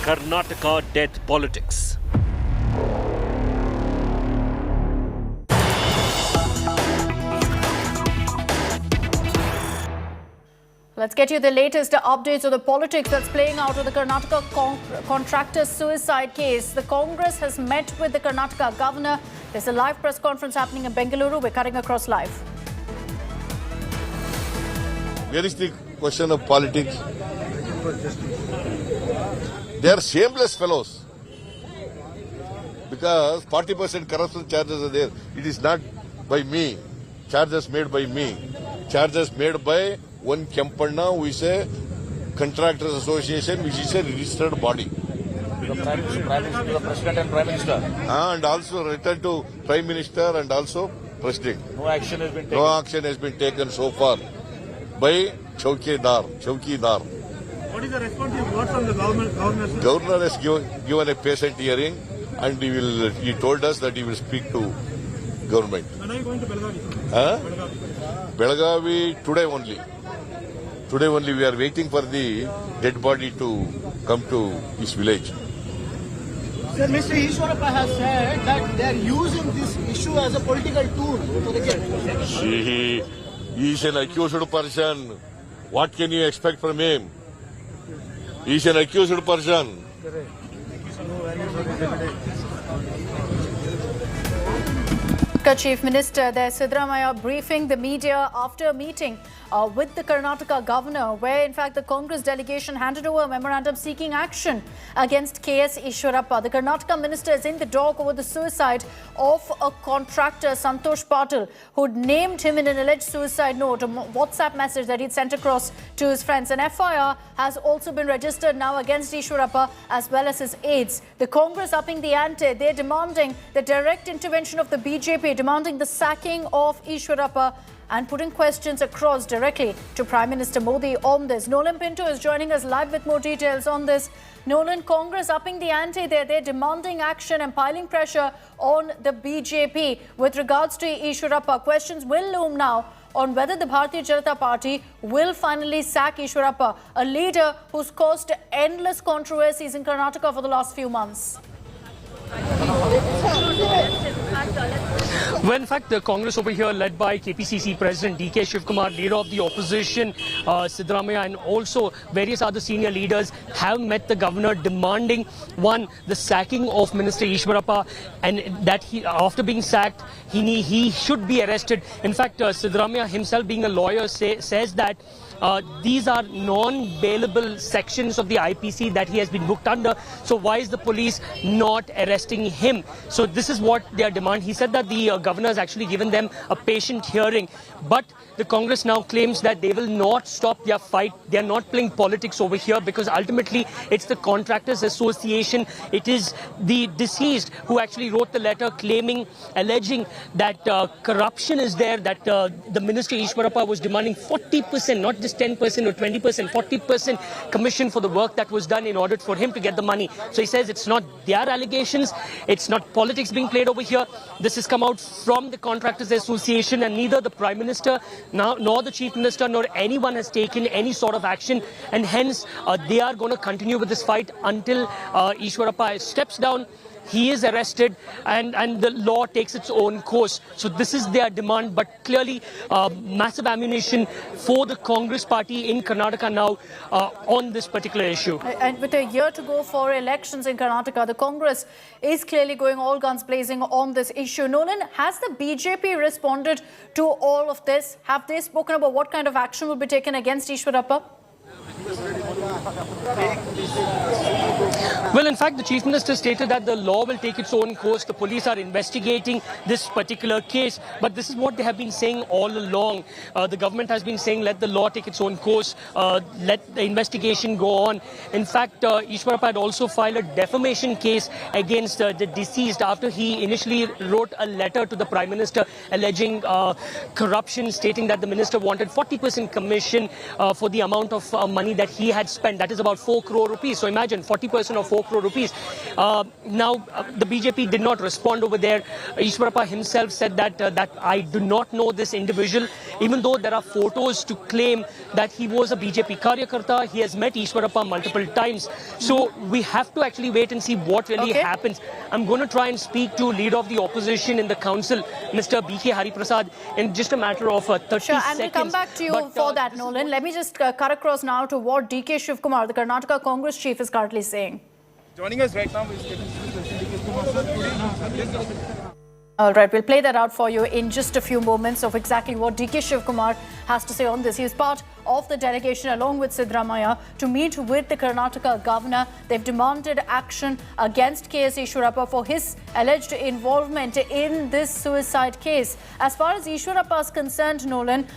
Karnataka death politics. Let's get you the latest updates of the politics that's playing out of the Karnataka contractor suicide case. The Congress has met with the Karnataka governor. There's a live press conference happening in Bengaluru. We're cutting across live. Where is the question of politics? They are shameless fellows. Because 40% corruption charges are there. It is not by me. Charges made by me. Charges made by one Kempanna, who is a contractors association, which is a registered body. The President and Prime Minister. And also returned to Prime Minister and also President. No action has been taken. No action has been taken so far by Chowkidar. What is the response you got from the governor? Governor has given a patient hearing and he told us that he will speak to government. When are you going to Belagavi? Huh? Belagavi today only. Today only we are waiting for the dead body to come to his village. Sir, Mr. Eshwarappa has said that they are using this issue as a political tool for the case. He is an accused person. What can you expect from him? He is an accused person. Chief Minister there, Siddaramaiah, briefing the media after a meeting with the Karnataka governor, where in fact the Congress delegation handed over a memorandum seeking action against KS Eshwarappa. The Karnataka minister is in the dock over the suicide of a contractor, Santosh Patil, who'd named him in an alleged suicide note, a WhatsApp message that he'd sent across to his friends. An FIR has also been registered now against Eshwarappa as well as his aides. The Congress upping the ante. They're demanding the direct intervention of the BJP, demanding the sacking of Eshwarappa and putting questions across directly to Prime Minister Modi on this. Nolan Pinto is joining us live with more details on this. Nolan, Congress upping the ante there. They're demanding action and piling pressure on the BJP with regards to Eshwarappa. Questions will loom now on whether the Bharatiya Janata Party will finally sack Eshwarappa, a leader who's caused endless controversies in Karnataka for the last few months. Well, in fact, the Congress over here, led by KPCC President DK Shivkumar, leader of the opposition, Siddaramaiah, and also various other senior leaders, have met the governor demanding, one, the sacking of Minister Eshwarappa, and that he, after being sacked, he should be arrested. In fact, Siddaramaiah himself, being a lawyer, says that these are non-bailable sections of the IPC that he has been booked under. So why is the police not arresting him? So this is what they are demanding. He said that the governor has actually given them a patient hearing. But the Congress now claims that they will not stop their fight. They are not playing politics over here because ultimately it's the Contractors Association. It is the deceased who actually wrote the letter alleging that corruption is there, that the Minister Eshwarappa was demanding 40%, not just 10% or 20%, 40% commission for the work that was done in order for him to get the money. So he says it's not their allegations, it's not politics being played over here. This has come out from the Contractors Association, and neither the Prime Minister nor the Chief Minister nor anyone has taken any sort of action, and hence they are going to continue with this fight until Eshwarappa steps down. He is arrested and the law takes its own course. So this is their demand, but clearly massive ammunition for the Congress party in Karnataka now on this particular issue. And with a year to go for elections in Karnataka, the Congress is clearly going all guns blazing on this issue. Nolan, has the BJP responded to all of this? Have they spoken about what kind of action will be taken against Eshwarappa? Well, in fact, the Chief Minister stated that the law will take its own course. The police are investigating this particular case. But this is what they have been saying all along. The government has been saying, let the law take its own course. Let the investigation go on. In fact, Eshwarappa had also filed a defamation case against the deceased after he initially wrote a letter to the Prime Minister alleging corruption, stating that the minister wanted 40% commission for the amount of money that he had spent. That is about 4 crore rupees. So imagine 40% of 4 4 crore rupees. The BJP did not respond over there. Eshwarappa himself said that I do not know this individual, even though there are photos to claim that he was a BJP Karyakarta. He has met Eshwarappa multiple times. So we have to actually wait and see what really happens. I'm going to try and speak to leader of the opposition in the council, Mr. BK Hariprasad, in just a matter of 30 Sure, and seconds. we'll come back to you for that, Nolan. Let me just cut across now to what DK Shivkumar, the Karnataka Congress chief, is currently saying. Joining us right now is DK Kumar, sir. All right, we'll play that out for you in just a few moments of exactly what DK Shivkumar has to say on this. He is part of the delegation along with Siddaramaiah to meet with the Karnataka governor. They've demanded action against KS Eshwarappa for his alleged involvement in this suicide case. As far as Eshwarappa is concerned, Nolan,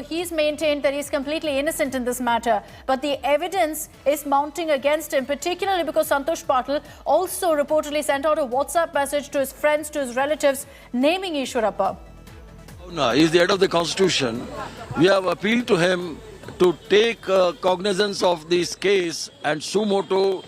he's maintained that he's completely innocent in this matter. But the evidence is mounting against him, particularly because Santosh Patil also reportedly sent out a WhatsApp message to his friends, to his relatives, naming Eshwarappa. No, he is the head of the constitution. We have appealed to him to take cognizance of this case and suo motu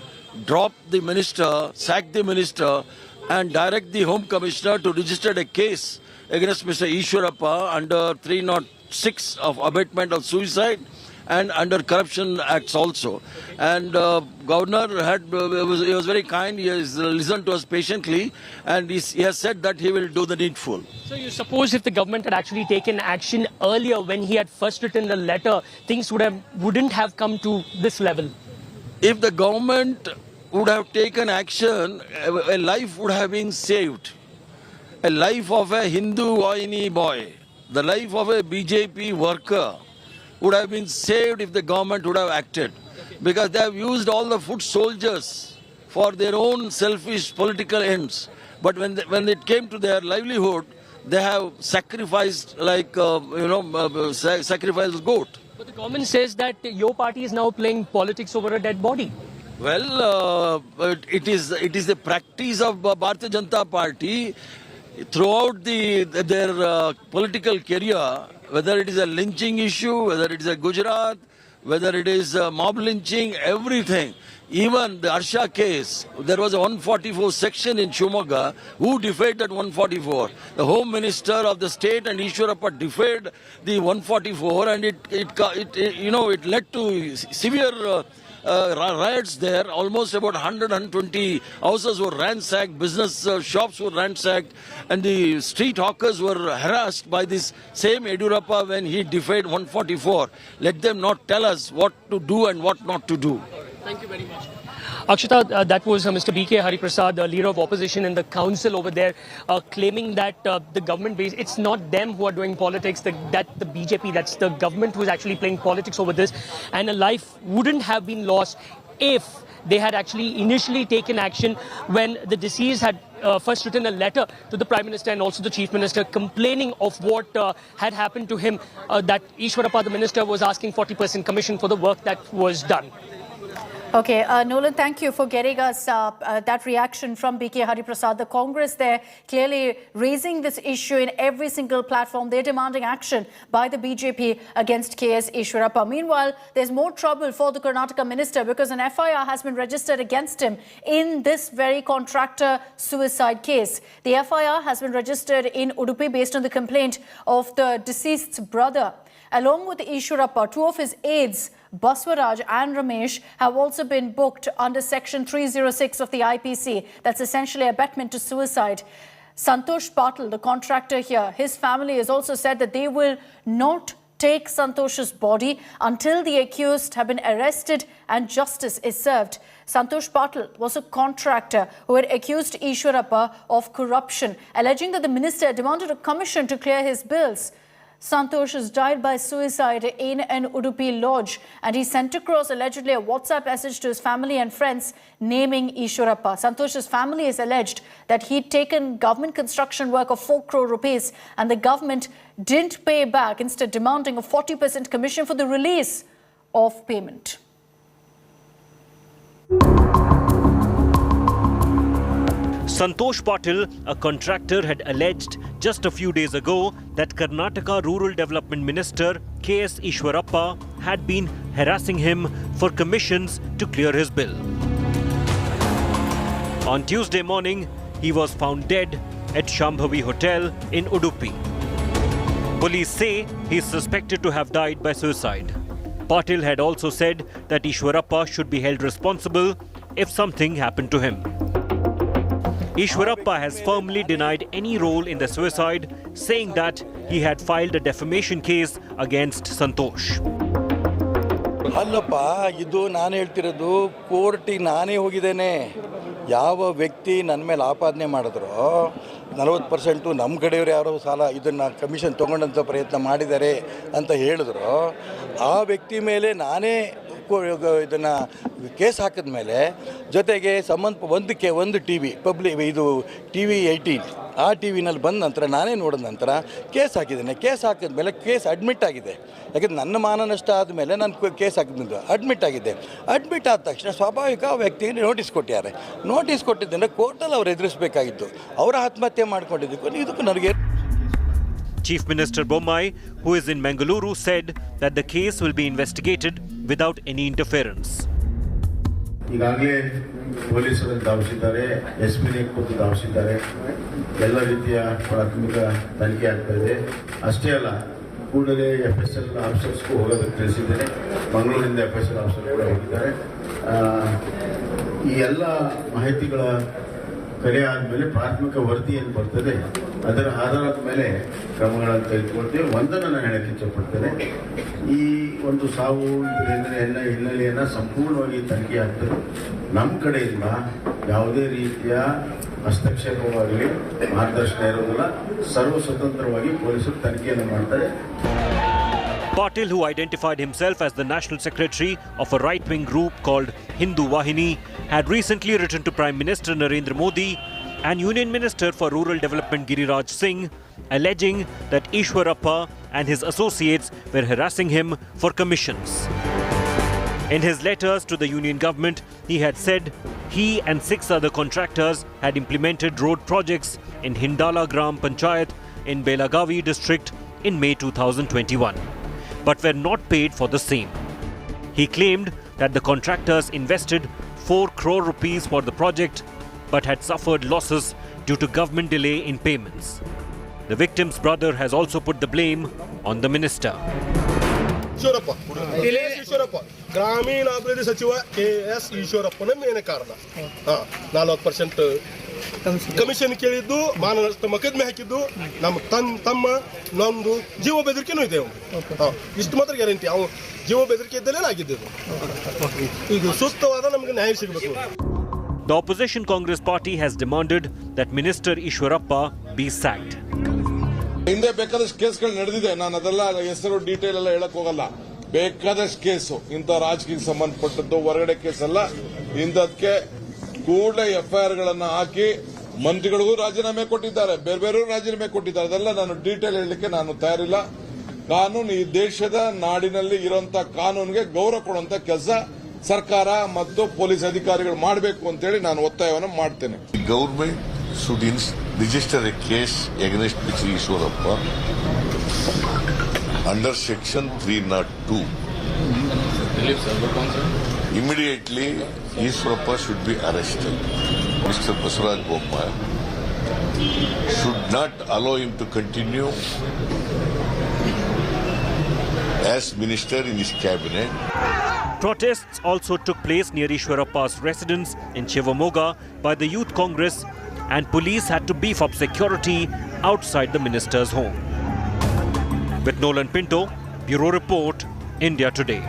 drop the minister, sack the minister, and direct the Home Commissioner to register a case against Mr. Eshwarappa under 306 of abatement of suicide and under corruption acts also. And governor he was very kind. He has listened to us patiently, and he has said that he will do the needful. So you suppose if the government had actually taken action earlier when he had first written the letter, things wouldn't have come to this level? If the government would have taken action, a life would have been saved. A life of a Hindu Vaini boy, the life of a BJP worker would have been saved if the government would have acted. Because they have used all the foot soldiers for their own selfish political ends. But when it came to their livelihood, they have sacrificed sacrificed goat. But the government says that your party is now playing politics over a dead body. Well, it is the practice of Bharatiya Janata Party throughout their political career, whether it is a lynching issue, whether it is a Gujarat, whether it is mob lynching, everything. Even the Harsha case, there was a 144 section in Shumaga. Who defied that 144? The Home Minister of the state and Eshwarappa defied the 144, and it led to severe riots there. Almost about 120 houses were ransacked, business shops were ransacked, and the street hawkers were harassed by this same Yediyurappa when he defied 144. Let them not tell us what to do and what not to do. Thank you very much. Akshita, that was Mr. BK Hariprasad, the leader of opposition in the council over there, claiming that the government, it's not them who are doing politics, that the BJP, that's the government who is actually playing politics over this, and a life wouldn't have been lost if they had actually initially taken action when the deceased had first written a letter to the Prime Minister and also the Chief Minister complaining of what had happened to him, that Eshwarappa, the Minister, was asking 40% commission for the work that was done. Okay, Nolan, thank you for getting us that reaction from BK Hariprasad. The Congress there clearly raising this issue in every single platform. They're demanding action by the BJP against KS Eshwarappa. Meanwhile, there's more trouble for the Karnataka minister because an FIR has been registered against him in this very contractor suicide case. The FIR has been registered in Udupi based on the complaint of the deceased's brother. Along with Eshwarappa, two of his aides, Baswaraj and Ramesh, have also been booked under Section 306 of the IPC. That's essentially abetment to suicide. Santosh Patil, the contractor here, his family has also said that they will not take Santosh's body until the accused have been arrested and justice is served. Santosh Patil was a contractor who had accused Eshwarappa of corruption, alleging that the minister demanded a commission to clear his bills. Santosh has died by suicide in an Udupi lodge, and he sent across allegedly a WhatsApp message to his family and friends naming Eshwarappa. Santosh's family has alleged that he'd taken government construction work of 4 crore rupees and the government didn't pay back, instead demanding a 40% commission for the release of payment. Santosh Patil, a contractor, had alleged just a few days ago that Karnataka Rural Development Minister KS Eshwarappa had been harassing him for commissions to clear his bill. On Tuesday morning, he was found dead at Shambhavi Hotel in Udupi. Police say he is suspected to have died by suicide. Patil had also said that Eshwarappa should be held responsible if something happened to him. Eshwarappa has firmly denied any role in the suicide, saying that he had filed a defamation case against Santosh. ಅಲ್ಲಪ್ಪ ಇದು ನಾನು ಹೇಳ್ತಿರೋದು ಕೋರ್ಟಿಗೆ ನಾನೇ ಹೋಗಿದ್ದೇನೆ. ಯಾವ ವ್ಯಕ್ತಿ ನನ್ನ ಮೇಲೆ ಆಪಾದನೆ ಮಾಡಿದ್ರು 40% ನಮ್ಮ ಕಡೆಯವರು ಯಾರೋ ಸಾಲ ಇದನ್ನು ಕಮಿಷನ್ ತೊಗೊಂಡಂಥ ಪ್ರಯತ್ನ ಮಾಡಿದ್ದಾರೆ ಅಂತ ಹೇಳಿದ್ರು, ಆ ವ್ಯಕ್ತಿ ಮೇಲೆ ನಾನೇ ಇದನ್ನು ಕೇಸ್ ಹಾಕಿದ ಮೇಲೆ ಜೊತೆಗೆ ಒಂದು ಟಿ ವಿ ಇದು TV 18 ಆ ಟಿ ವಿನಲ್ಲಿ ಬಂದ ನಂತರ ನಾನೇ ನೋಡಿದ ನಂತರ ಕೇಸ್ ಹಾಕಿದ್ದೇನೆ. ಕೇಸ್ ಹಾಕಿದ ಮೇಲೆ ಕೇಸ್ ಅಡ್ಮಿಟ್ ಆಗಿದೆ. ಯಾಕೆಂದರೆ ನನ್ನ ಮಾನನಷ್ಟ ಆದಮೇಲೆ ನಾನು ಕೇಸ್ ಹಾಕಿದ್ದು ಅಡ್ಮಿಟ್ ಆಗಿದೆ. ಅಡ್ಮಿಟ್ ಆದ ತಕ್ಷಣ ಸ್ವಾಭಾವಿಕ ವ್ಯಕ್ತಿಗೆ ನೋಟಿಸ್ ಕೊಟ್ಟಿದ್ದಾರೆ. ನೋಟಿಸ್ ಕೊಟ್ಟಿದ್ದರೆ ಕೋರ್ಟಲ್ಲಿ ಅವ್ರು ಎದುರಿಸಬೇಕಾಗಿತ್ತು. ಅವರ ಆತ್ಮಹತ್ಯೆ ಮಾಡ್ಕೊಂಡಿದ್ದಕ್ಕೂ ಇದಕ್ಕೂ ನನಗೆ. Chief Minister Bommai, who is in Mangaluru, said that the case will be investigated without any interference. ಈಗಾಗಲೇ ಪೊಲೀಸರನ್ನು ಧಾವಿಸಿದ್ದಾರೆ, SP ಕೂತು ಧಾವಿಸಿದ್ದಾರೆ. ಎಲ್ಲ ರೀತಿಯ ಪ್ರಾಥಮಿಕ ತನಿಖೆ ಆಗ್ತಾ ಇದೆ. ಅಷ್ಟೇ ಅಲ್ಲ, ಕೂಡಲೇ FSL ಆಫೀಸರ್ಸ್ಗೂ ಹೋಗೋದಕ್ಕೆ ತಿಳಿಸಿದ್ದೇನೆ. ಮಂಗಳೂರಿಂದ FSL ಆಫೀಸರ್ ಕೂಡ ಹೋಗಿದ್ದಾರೆ. ಈ ಎಲ್ಲ ಮಾಹಿತಿಗಳ ಕಲೆ ಆದಮೇಲೆ ಪ್ರಾಥಮಿಕ ವರದಿ ಏನು ಬರ್ತದೆ ಅದರ ಆಧಾರದ ಮೇಲೆ ಕ್ರಮಗಳನ್ನು ತೆಗೆದುಕೊಳ್ತೇವೆ. ಒಂದನ್ನು ನಾನು ಹೇಳಕ್ಕೆ ಇಚ್ಛಪಡ್ತೇನೆ, ಈ ಒಂದು ಸಾವು ಹಿನ್ನೆಲೆಯನ್ನು ಸಂಪೂರ್ಣವಾಗಿ ತನಿಖೆ ಆಗ್ತದೆ. ನಮ್ಮ ಕಡೆಯಿಂದ ಯಾವುದೇ ರೀತಿಯ ಹಸ್ತಕ್ಷೇಪವಾಗಲಿ ಮಾರ್ಗದರ್ಶನ ಇರೋದಿಲ್ಲ. ಸರ್ವ ಸ್ವತಂತ್ರವಾಗಿ ಪೊಲೀಸರು ತನಿಖೆಯನ್ನು ಮಾಡ್ತಾರೆ. Patil, who identified himself as the national secretary of a right-wing group called Hindu Wahini, had recently written to Prime Minister Narendra Modi and Union Minister for Rural Development Giriraj Singh, alleging that Eshwarappa and his associates were harassing him for commissions. In his letters to the Union government, he had said he and 6 other contractors had implemented road projects in Hindala Gram Panchayat in Belagavi district in May 2021. But were not paid for the same. He claimed that the contractors invested 4 crore rupees for the project but had suffered losses due to government delay in payments. The victim's brother has also put the blame on the minister. Eshwarappa ಗ್ರಾಮೀಣಾಭಿವೃದ್ಧಿ ಸಚಿವ KS ಈಶ್ವರಪ್ಪನ ಮೇನ ಕಾರಣ. 40% commission ಕೇಳಿದ್ದು, ಮಾನನಷ್ಟ ಮೊಕದ್ದಮೆ ಹಾಕಿದ್ದು, ನಮ್ಮ ತಮ್ಮ ನಮ್ದು ಜೀವ ಬೆದರಿಕೆನೂ ಇದೆ. ಇಷ್ಟು ಮಾತ್ರ ಗ್ಯಾರಂಟಿ, ಅವನು ಜೀವ ಬೆದರಿಕೆ ಇದ್ದಲ್ಲೇ ಆಗಿದ್ದು. ಈಗ ಸೂಕ್ತವಾದ ನಮಗೆ ನ್ಯಾಯ ಸಿಗಬೇಕು. The opposition Congress party has demanded that Minister Eshwarappa be sacked. ಹಿಂದೆ ಬೇಕಾದಷ್ಟು ಕೇಸ್ಗಳು ನಡೆದಿದೆ. ನಾನು ಅದೆಲ್ಲ ಹೆಸರು ಡೀಟೇಲ್ ಎಲ್ಲ ಹೇಳಕ್ ಹೋಗಲ್ಲ. ಬೇಕಾದಷ್ಟು ಕೇಸು ಇಂಥ ರಾಜಕೀಯಕ್ಕೆ ಸಂಬಂಧಪಟ್ಟದ್ದು, ಹೊರಗಡೆ ಕೇಸಲ್ಲ. ಇಂಥದಕ್ಕೆ ಕೂಡಲೇ FIR ಗಳನ್ನ ಹಾಕಿ ಮಂತ್ರಿಗಳಿಗೂ ರಾಜೀನಾಮೆ ಕೊಟ್ಟಿದ್ದಾರೆ, ಬೇರೆ ರಾಜೀನಾಮೆ ಕೊಟ್ಟಿದ್ದಾರೆ. ಅದೆಲ್ಲ ನಾನು ಡೀಟೇಲ್ ಹೇಳಲಿಕ್ಕೆ ನಾನು ತಯಾರಿಲ್ಲ. ಕಾನೂನು ಈ ದೇಶದ ನಾಡಿನಲ್ಲಿ ಇರುವಂತಹ ಕಾನೂನಿಗೆ ಗೌರವ ಕೊಡುವಂತ ಕೆಲಸ ಸರ್ಕಾರ ಮತ್ತು ಪೊಲೀಸ್ ಅಧಿಕಾರಿಗಳು ಮಾಡಬೇಕು ಅಂತ ಹೇಳಿ ನಾನು ಒತ್ತಾಯವನ್ನು ಮಾಡ್ತೇನೆ. Government should register a case against Mr. Eshwarappa under section 302. Immediately, Eshwarappa should be arrested. Mr. Baswaraj Bommai should not allow him to continue as minister in his cabinet. Protests also took place near Eshwarappa's residence in Shivamoga by the Youth Congress, and police had to beef up security outside the minister's home. With Nolan Pinto, Bureau Report, India Today.